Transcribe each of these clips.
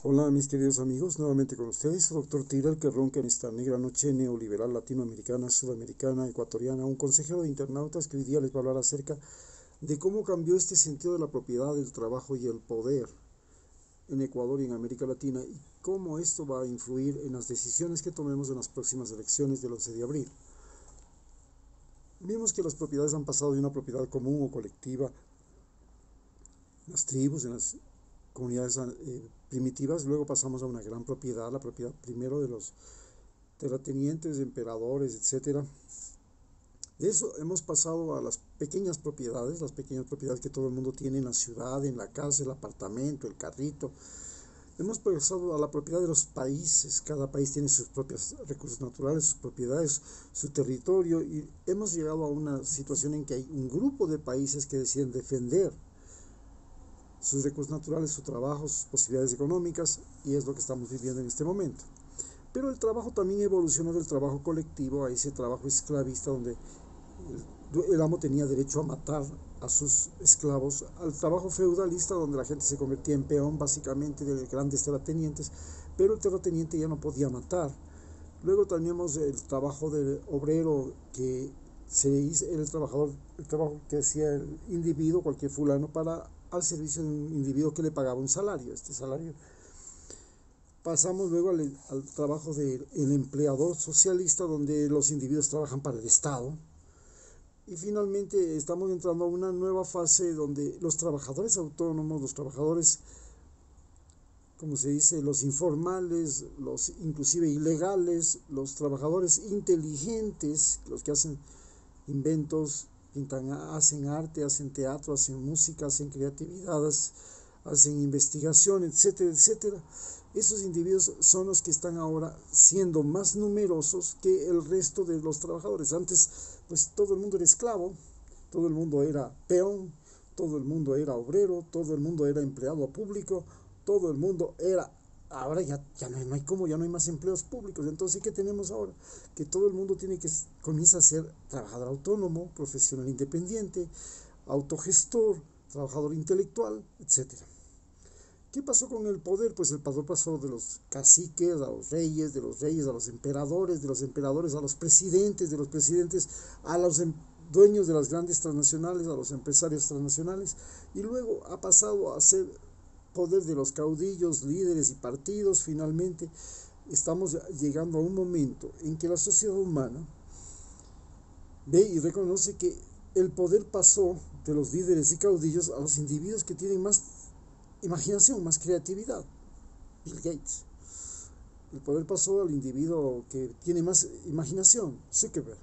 Hola mis queridos amigos, nuevamente con ustedes, Dr. Tira, el que ronca en esta negra noche neoliberal latinoamericana, sudamericana, ecuatoriana, un consejero de internautas que hoy día les va a hablar acerca de cómo cambió este sentido de la propiedad, del trabajo y el poder en Ecuador y en América Latina y cómo esto va a influir en las decisiones que tomemos en las próximas elecciones del 11 de abril. Vimos que las propiedades han pasado de una propiedad común o colectiva en las tribus, en las comunidades primitivas, luego pasamos a una gran propiedad, la propiedad primero de los terratenientes, emperadores, etcétera. De eso hemos pasado a las pequeñas propiedades que todo el mundo tiene en la ciudad, en la casa, el apartamento, el carrito. Hemos pasado a la propiedad de los países, cada país tiene sus propios recursos naturales, sus propiedades, su territorio, y hemos llegado a una situación en que hay un grupo de países que deciden defender sus recursos naturales, su trabajo, sus posibilidades económicas, y es lo que estamos viviendo en este momento. Pero el trabajo también evolucionó del trabajo colectivo a ese trabajo esclavista donde el amo tenía derecho a matar a sus esclavos, al trabajo feudalista donde la gente se convertía en peón básicamente de grandes terratenientes, pero el terrateniente ya no podía matar. Luego teníamos el trabajo del obrero que se hizo, el trabajo que hacía el individuo, cualquier fulano, para al servicio de un individuo que le pagaba un salario. Este salario pasamos luego al trabajo del empleador socialista, donde los individuos trabajan para el Estado. Y finalmente estamos entrando a una nueva fase donde los trabajadores autónomos, los trabajadores, como se dice, los informales, los inclusive ilegales, los trabajadores inteligentes, los que hacen inventos, pintan, hacen arte, hacen teatro, hacen música, hacen creatividades, hacen investigación, etcétera, etcétera. Esos individuos son los que están ahora siendo más numerosos que el resto de los trabajadores. Antes, pues todo el mundo era esclavo, todo el mundo era peón, todo el mundo era obrero, todo el mundo era empleado público, todo el mundo era... Ahora ya no hay como, ya no hay más empleos públicos. Entonces, ¿qué tenemos ahora? Que todo el mundo comienza a ser trabajador autónomo, profesional independiente, autogestor, trabajador intelectual, etcétera. ¿Qué pasó con el poder? Pues el poder pasó de los caciques a los reyes, de los reyes a los emperadores, de los emperadores a los presidentes, de los presidentes a los dueños de las grandes transnacionales, a los empresarios transnacionales, y luego ha pasado a ser poder de los caudillos, líderes y partidos. Finalmente estamos llegando a un momento en que la sociedad humana ve y reconoce que el poder pasó de los líderes y caudillos a los individuos que tienen más imaginación, más creatividad. Bill Gates. El poder pasó al individuo que tiene más imaginación, Zuckerberg.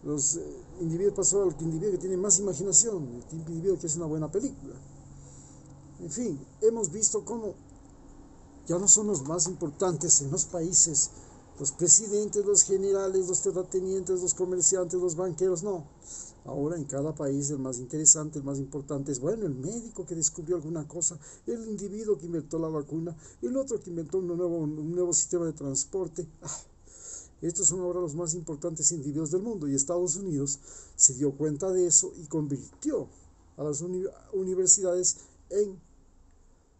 Los individuos pasó al individuo que tiene más imaginación, el individuo que hace una buena película. En fin, hemos visto cómo ya no son los más importantes en los países los presidentes, los generales, los terratenientes, los comerciantes, los banqueros, no. Ahora en cada país el más interesante, el más importante es, bueno, el médico que descubrió alguna cosa, el individuo que inventó la vacuna, el otro que inventó un nuevo sistema de transporte. Estos son ahora los más importantes individuos del mundo, y Estados Unidos se dio cuenta de eso y convirtió a las universidades en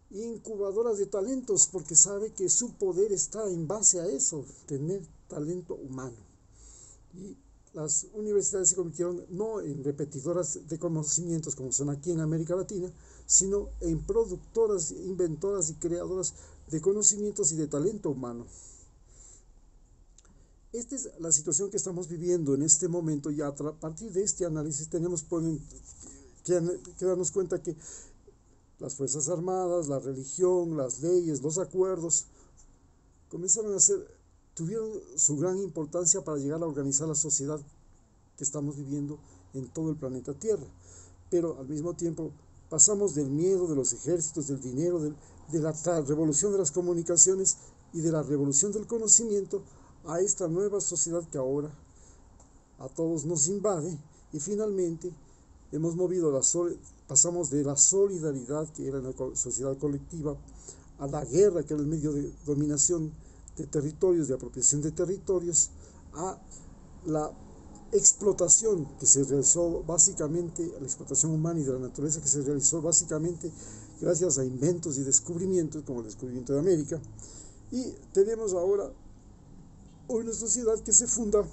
incubadoras de talentos, porque sabe que su poder está en base a eso, tener talento humano. Y las universidades se convirtieron no en repetidoras de conocimientos como son aquí en América Latina, sino en productoras, inventoras y creadoras de conocimientos y de talento humano. Esta es la situación que estamos viviendo en este momento, y a partir de este análisis tenemos que darnos cuenta que las Fuerzas Armadas, la religión, las leyes, los acuerdos, tuvieron su gran importancia para llegar a organizar la sociedad que estamos viviendo en todo el planeta Tierra. Pero al mismo tiempo pasamos del miedo, de los ejércitos, del dinero, de la revolución de las comunicaciones y de la revolución del conocimiento a esta nueva sociedad que ahora a todos nos invade, y finalmente pasamos de la solidaridad, que era la sociedad colectiva, a la guerra, que era el medio de dominación de territorios, de apropiación de territorios, a la explotación que se realizó básicamente, la explotación humana y de la naturaleza que se realizó básicamente gracias a inventos y descubrimientos como el descubrimiento de América. Y tenemos ahora una sociedad que se funda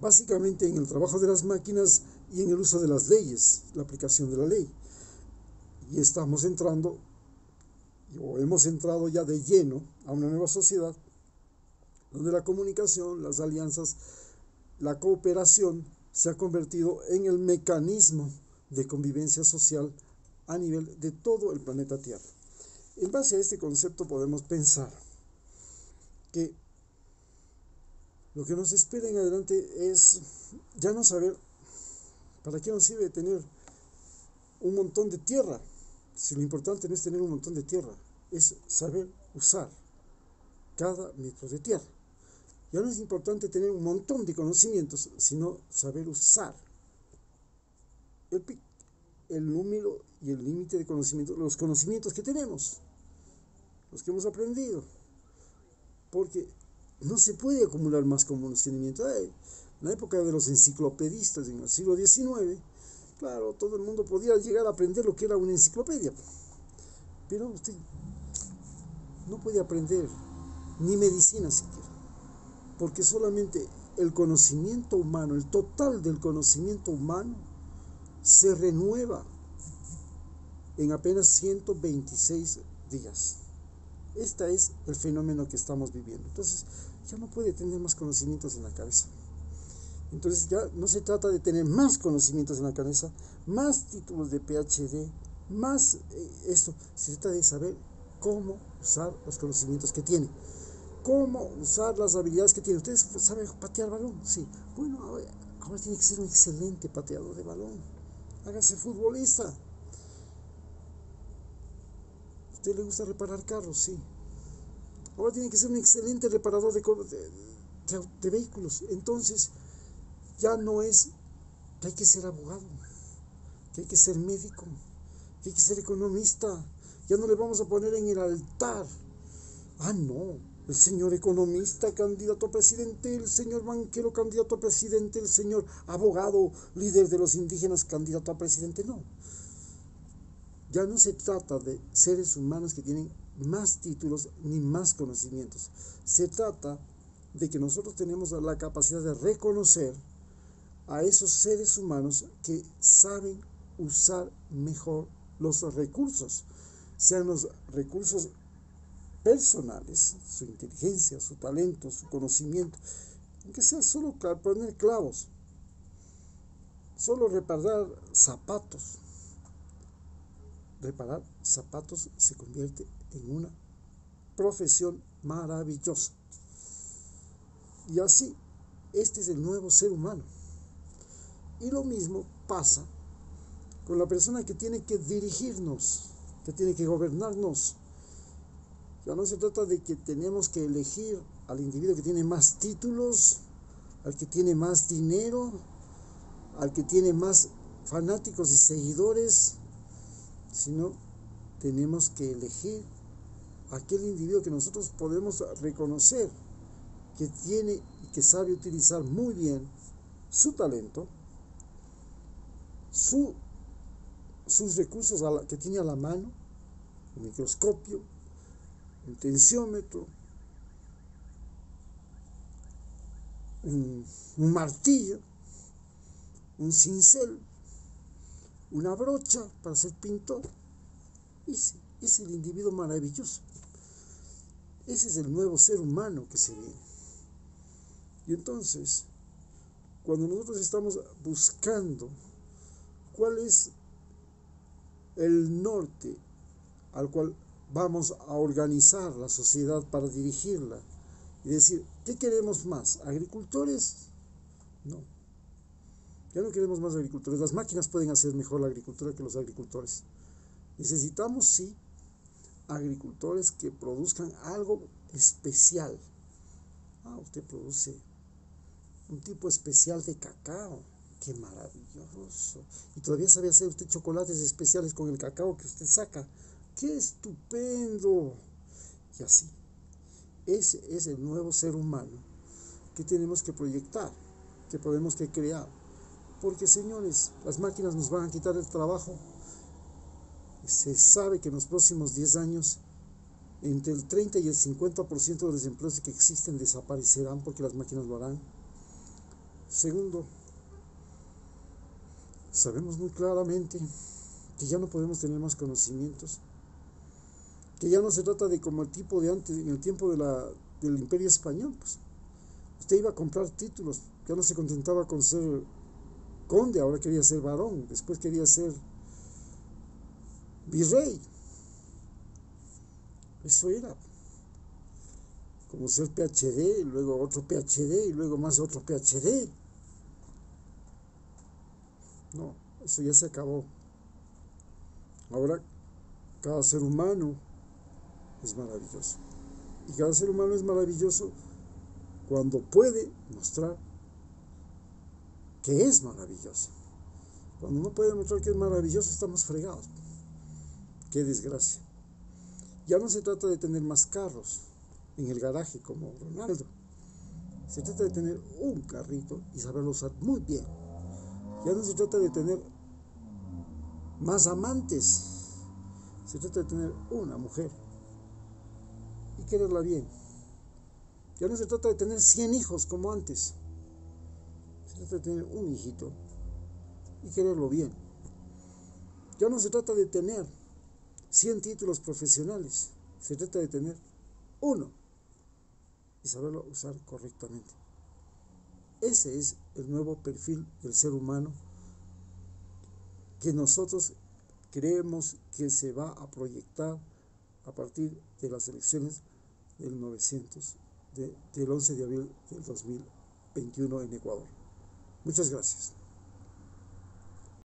básicamente en el trabajo de las máquinas y en el uso de las leyes, la aplicación de la ley. Y estamos entrando, o hemos entrado ya de lleno a una nueva sociedad donde la comunicación, las alianzas, la cooperación se ha convertido en el mecanismo de convivencia social a nivel de todo el planeta Tierra. En base a este concepto podemos pensar que lo que nos espera en adelante es ya no saber para qué nos sirve tener un montón de tierra, si lo importante no es tener un montón de tierra, es saber usar cada metro de tierra. Ya no es importante tener un montón de conocimientos, sino saber usar el número y el límite de conocimientos, los conocimientos que tenemos, los que hemos aprendido, porque no se puede acumular más conocimiento. En la época de los enciclopedistas, en el siglo XIX, claro, todo el mundo podía llegar a aprender lo que era una enciclopedia, pero usted no puede aprender ni medicina siquiera, porque solamente el conocimiento humano, el total del conocimiento humano, se renueva en apenas 126 días. Este es el fenómeno que estamos viviendo. Entonces, ya no puede tener más conocimientos en la cabeza. Entonces, ya no se trata de tener más conocimientos en la cabeza, más títulos de PhD, más esto. Se trata de saber cómo usar los conocimientos que tiene, cómo usar las habilidades que tiene. ¿Ustedes saben patear balón? Sí. Bueno, ahora tiene que ser un excelente pateador de balón. Hágase futbolista. ¿A usted le gusta reparar carros? Sí. Ahora tiene que ser un excelente reparador de vehículos. Entonces, ya no es que hay que ser abogado, que hay que ser médico, que hay que ser economista. Ya no le vamos a poner en el altar. Ah, no, el señor economista candidato a presidente, el señor banquero candidato a presidente, el señor abogado líder de los indígenas candidato a presidente. No. Ya no se trata de seres humanos que tienen más títulos ni más conocimientos. Se trata de que nosotros tenemos la capacidad de reconocer a esos seres humanos que saben usar mejor los recursos, sean los recursos personales, su inteligencia, su talento, su conocimiento, aunque sea solo poner clavos, solo reparar zapatos. Reparar zapatos se convierte en una profesión maravillosa. Y así, este es el nuevo ser humano. Y lo mismo pasa con la persona que tiene que dirigirnos, que tiene que gobernarnos. Ya no se trata de que tenemos que elegir al individuo que tiene más títulos, al que tiene más dinero, al que tiene más fanáticos y seguidores, sino tenemos que elegir a aquel individuo que nosotros podemos reconocer que tiene y que sabe utilizar muy bien su talento, sus recursos que tiene a la mano, un microscopio, un tensiómetro, un martillo, un cincel, una brocha para ser pintor. Ese es el individuo maravilloso. Ese es el nuevo ser humano que se viene. Y entonces, cuando nosotros estamos buscando cuál es el norte al cual vamos a organizar la sociedad para dirigirla y decir, ¿qué queremos más? ¿Agricultores? No. Ya no queremos más agricultores. Las máquinas pueden hacer mejor la agricultura que los agricultores. Necesitamos, sí, agricultores que produzcan algo especial. Usted produce un tipo especial de cacao. ¡Qué maravilloso! Y todavía sabe hacer usted chocolates especiales con el cacao que usted saca. ¡Qué estupendo! Y así. Ese es el nuevo ser humano que tenemos que proyectar, que podemos que crear. Porque, señores, las máquinas nos van a quitar el trabajo. Se sabe que en los próximos 10 años entre el 30 y el 50% de los empleos que existen desaparecerán porque las máquinas lo harán. Segundo, sabemos muy claramente que ya no podemos tener más conocimientos, que ya no se trata de como el tipo de antes, en el tiempo del Imperio Español, pues usted iba a comprar títulos, ya no se contentaba con ser conde, ahora quería ser varón, después quería ser virrey. Eso era como ser PhD, luego otro PhD y luego más otro PhD. No, eso ya se acabó. Ahora cada ser humano es maravilloso. Y cada ser humano es maravilloso cuando puede mostrar que es maravilloso. Cuando no puede mostrar que es maravilloso, estamos fregados. Qué desgracia. Ya no se trata de tener más carros en el garaje como Ronaldo. Se trata de tener un carrito y saberlo usar muy bien. Ya no se trata de tener más amantes. Se trata de tener una mujer y quererla bien. Ya no se trata de tener 100 hijos como antes. Se trata de tener un hijito y quererlo bien. Ya no se trata de tener 100 títulos profesionales. Se trata de tener uno y saberlo usar correctamente. Ese es el nuevo perfil del ser humano que nosotros creemos que se va a proyectar a partir de las elecciones del 11 de abril del 2021 en Ecuador. Muchas gracias.